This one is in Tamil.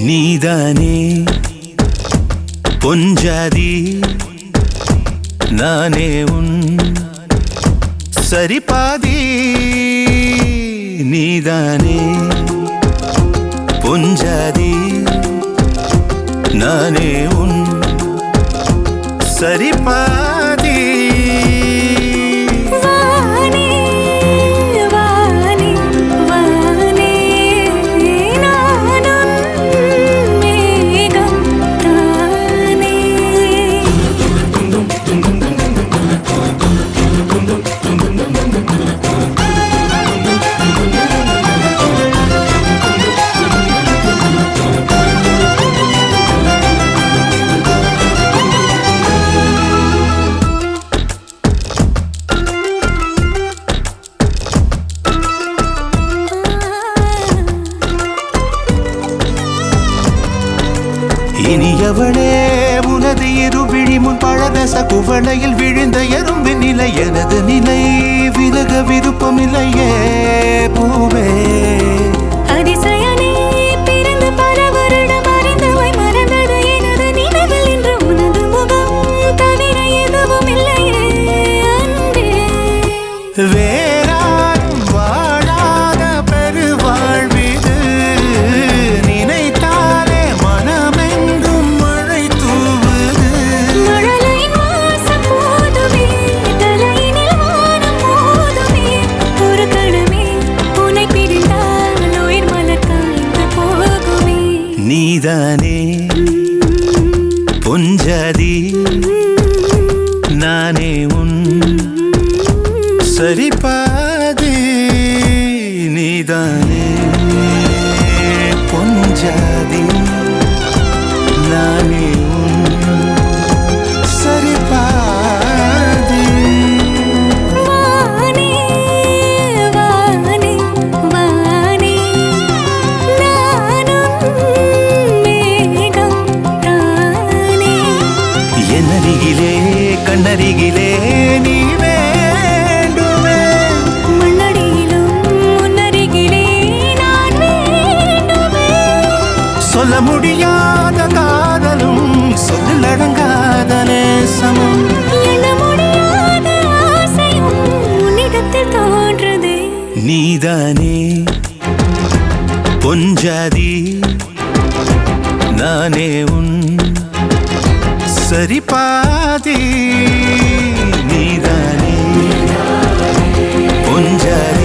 நீதானே பொஞ்சாதி நானே உன் சரிபாதி நீதானே பொஞ்சாதி நானே உன் சரிபாதி இனியவளே உனது இருவிழி முன் பழதச குவளையில் விழுந்த எறும்பு நிலை எனது நிலை விலக விருப்பமில்லையே பூவே அதிசயனே பிறந்த பல வருடம் அறிந்தவை மறந்தது எனது நினைவில் இன்று உனது முகம் தவிர எதுவும் இல்லையே அன்பே வேறாரும் வாழாத பெருவாழ்விது நினைத்தாலே மனமெங்கும் மழை தூவுது மழலை மாசம் போதுமே தலையினில் வானம் போதுமே ஒரு கணமே உன்னை பிரிந்தால் உயிர் மலர் காய்ந்து போகுமே நீதானே பொஞ்சாதி நானே உன் சரிபாதி நீதானே பொஞ்சாதி நானே உன் சரிபாதி வானே வானே வானே நானும் மேகம் தானே என்னருகிலே கண்ணருகிலே நீ வேண்டுமே மண்ணடியிலும் முன்னருகிலே நான் வேண்டுமே சொல்ல முடியாத காதலும் சொல்லடங்காத நேசமும் எண்ண முடியாத ஆசையும் உன்னிடத்தில் தோன்றுதே நீதானே பொஞ்சாதி நானே உன் சரிபாதி நீதானே பொஞ்சாதி